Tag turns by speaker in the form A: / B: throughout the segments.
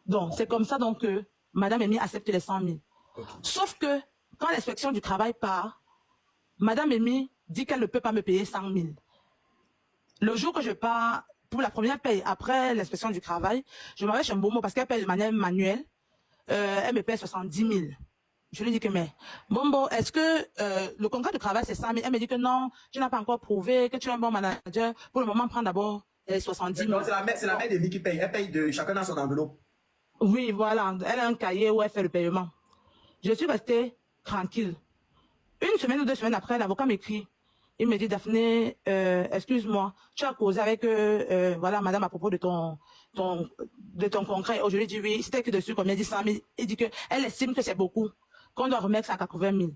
A: Donc, c'est comme ça donc que Madame Amy accepte les 100 000.
B: Okay.
A: Sauf que, quand l'inspection du travail part, Madame Amy dit qu'elle ne peut pas me payer 100 000. Le jour que je pars, pour la première paye, après l'inspection du travail, je m'en vais chez Mbomo parce qu'elle paye de manière manuelle. Elle me paye 70 000. Je lui dis que, mais, Bombo, est-ce que le contrat de travail, c'est 100 000? Elle me dit que non, tu n'as pas encore prouvé que tu es un bon manager. Pour le moment, prends d'abord les 70 000.
B: C'est la mère de qui paye. Elle paye de chacun dans son enveloppe.
A: Oui, voilà. Elle a un cahier où elle fait le paiement. Je suis restée tranquille. Une semaine ou 2 semaines après, l'avocat m'écrit. Il me dit, Daphné, excuse-moi, tu as causé avec, voilà, madame, à propos de ton contrat. Je lui dis oui, c'était que dessus, combien? Il dit 100 000. Il dit que, elle estime que c'est beaucoup, qu'on doit remettre ça à 80 000.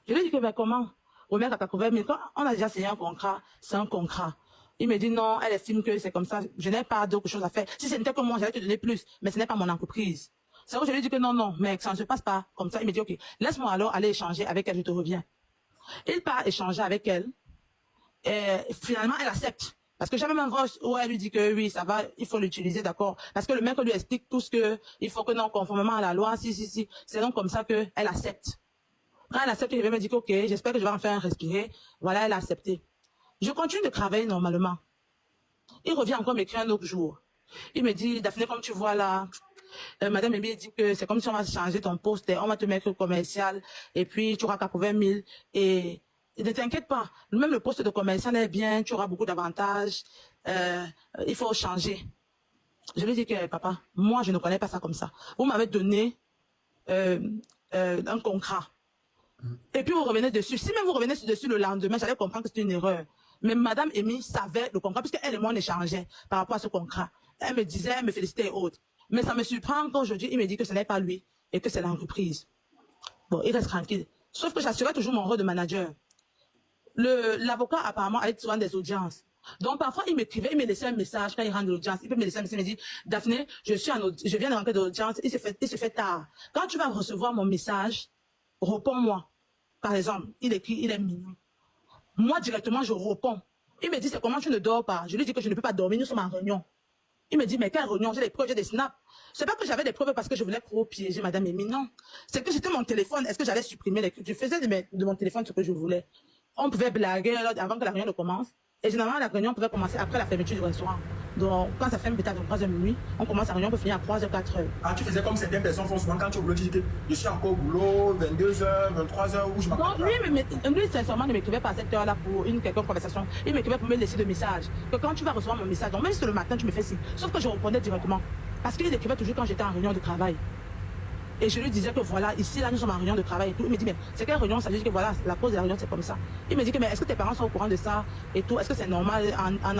A: Je lui dis que, ben, comment remettre à 80 000? Quand on a déjà signé un contrat, c'est un contrat. Il me dit non, elle estime que c'est comme ça. Je n'ai pas d'autre chose à faire. Si ce n'était que moi, j'allais te donner plus, mais ce n'est pas mon entreprise. C'est vrai que je lui dis que non, mais ça ne se passe pas comme ça. Il me dit, ok, laisse-moi alors aller échanger avec elle, je te reviens. Il part échanger avec elle. Et finalement, elle accepte. Parce que j'avais même un voice où elle lui dit que oui, ça va, il faut l'utiliser, d'accord. Parce que le mec lui explique tout ce que, il faut que non, conformément à la loi, si. C'est donc comme ça qu'elle accepte. Quand elle accepte, il me dit que ok, j'espère que je vais en faire un respirer. Voilà, elle a accepté. Je continue de travailler normalement. Il revient encore m'écrire un autre jour. Il me dit, Daphné, comme tu vois là, Madame Amy dit que c'est comme si on va changer ton poste, on va te mettre commercial, et puis tu auras 80 000, et ne t'inquiète pas, même le poste de commercial est bien, tu auras beaucoup d'avantages, il faut changer. Je lui dis que, papa, moi je ne connais pas ça comme ça. Vous m'avez donné un contrat. Et puis vous revenez dessus. Si même vous revenez dessus le lendemain, j'allais comprendre que c'était une erreur. Mais Madame Amy savait le contrat, puisqu'elle et moi on échangeait par rapport à ce contrat. Elle me disait, elle me félicitait et autres. Mais ça me surprend qu'aujourd'hui, il me dit que ce n'est pas lui et que c'est l'entreprise. Bon, il reste tranquille. Sauf que j'assurais toujours mon rôle de manager. L'avocat, apparemment, avait souvent des audiences. Donc, parfois, il m'écrivait, il me laissait un message quand il rentre de l'audience. Il peut me laisser un message, il me dit, Daphné, je viens de rentrer de l'audience, il se fait tard. Quand tu vas recevoir mon message, réponds-moi. Par exemple, il écrit, il est minuit. Moi, directement, je réponds. Il me dit, c'est comment tu ne dors pas? Je lui dis que je ne peux pas dormir, nous sommes en réunion. Il me dit, mais quelle réunion? J'ai des preuves, j'ai des snaps. C'est pas que j'avais des preuves parce que je voulais trop piéger Madame Amy, non. C'est que c'était mon téléphone. Est-ce que j'allais supprimer les... Je faisais de mon téléphone ce que je voulais. On pouvait blaguer avant que la réunion ne commence. Et généralement, la réunion pouvait commencer après la fermeture du restaurant. Donc, quand ça fait peut-être 3h minuit, on commence la réunion pour finir à 3h, 4h.
B: Ah, tu faisais comme certaines personnes font souvent quand tu es au boulot, tu dis que je suis encore au boulot, 22h, 23h, où je m'appelle.
A: Donc, lui, sincèrement, ne m'écrivait pas à cette heure-là pour une quelconque conversation. Il m'écrivait pour me laisser des messages. Que quand tu vas recevoir mon message, donc même si c'est le matin, tu me fais signe. Sauf que je répondais directement. Parce qu'il écrivait toujours quand j'étais en réunion de travail. Et je lui disais que voilà, ici, là, nous sommes en réunion de travail et tout. Il me dit, mais c'est quelle réunion? Ça veut dire que voilà, la cause de la réunion, c'est comme ça. Il me dit que, mais est-ce que tes parents sont au courant de ça et tout? Est-ce que c'est normal en